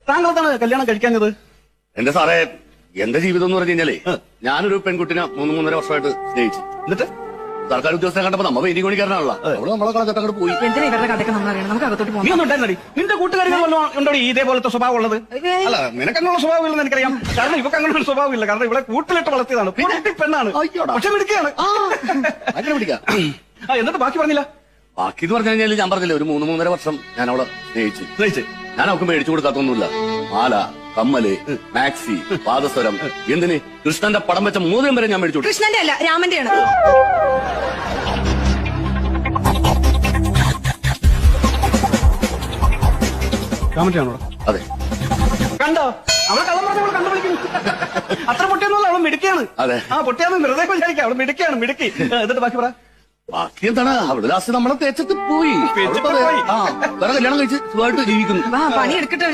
താങ്കളെന്താണ് കല്യാണം കഴിക്കാഞ്ഞത്? എന്റെ സാറേ, എന്റെ ജീവിതം എന്ന് പറഞ്ഞു കഴിഞ്ഞാലേ, ഞാനൊരു പെൺകുട്ടിനെ 3-3.5 വർഷമായിട്ട് സ്നേഹിച്ചു. എന്നിട്ട് സർക്കാർ ഉദ്യോഗസ്ഥനെ കണ്ടപ്പോ നമ്മ പെയിന്റിംഗ് പണിക്കാരനാണല്ലോ, അവള് നമ്മളെ കളഞ്ഞിട്ട് അങ്ങോട്ട് പോയി. എന്തിനാ ഇവരുടെ കഥയൊക്കെ നമ്മൾ അറിയണം? നമുക്ക് അകത്തോട്ട് നീ പോകാം. ഒന്നും ഉണ്ടായിരുന്നടി? നിന്റെ കൂട്ടുകാരികൾ വല്ലതും ഉണ്ടോടി ഇതേപോലത്തെ സ്വഭാവം ഉള്ളത്? അല്ല, നിനക്കങ്ങനെയുള്ള സ്വഭാവം ഇല്ലെന്ന് എനിക്കറിയാം. കാരണം ഇവക്ക് അങ്ങനെ ഒരു സ്വഭാവം ഇല്ല. കാരണം ഇവിടെ കൂട്ടിലിട്ട് വളർത്തിയതാണ്. കുട്ടി പെണ്ണാണ്, അയ്യോടാ. പക്ഷെ മിടുക്കിയാണ്. അങ്ങനെ പിടിക്കാം. എന്നിട്ട് ബാക്കി പറഞ്ഞില്ല? ബാക്കി എന്ന് പറഞ്ഞു കഴിഞ്ഞാൽ ഞാൻ പറഞ്ഞില്ലേ, ഒരു 3-3.5 വർഷം ഞാൻ അവളെ സ്നേഹിച്ചു. ഞാൻ അവൾക്ക് മേടിച്ചു കൊടുക്കാത്തൊന്നുമില്ല. മാല, കമ്മല്, മാക്സി, പാദസ്വരം, എന്തിന് കൃഷ്ണന്റെ പടം വെച്ച മോതിരം വരെ ഞാൻ മേടിച്ചു കൊടുത്തു. കൃഷ്ണന്റെ അല്ല, രാമന്റെ ആണ്. രാമന്റെയാണോ? അതെ. കണ്ടോ, അവളെ കള്ളം പറഞ്ഞ അവളെ കണ്ടുപിടിക്കുന്നു. അത്ര പൊട്ടിയൊന്നുമല്ല, അവള് മിടുക്കിയാണ്. അതെ. പൊട്ടിയാന്ന് വെറുതെ വിചാരിക്കാം, അവള് മിടുക്കിയാണ്, മിടുക്കി. എന്നിട്ട് ബാക്കി പറ. ബാക്കി എന്താണ്, അവള് ലാസ്റ്റ് നമ്മളെ തേച്ചിട്ട് പോയി. തേച്ചിട്ട് പോയി. വേറെ കല്യാണം കഴിച്ച് സുഖമായിട്ട് ജീവിക്കുന്നു. വാ, പണി എടുക്കട്ടെ.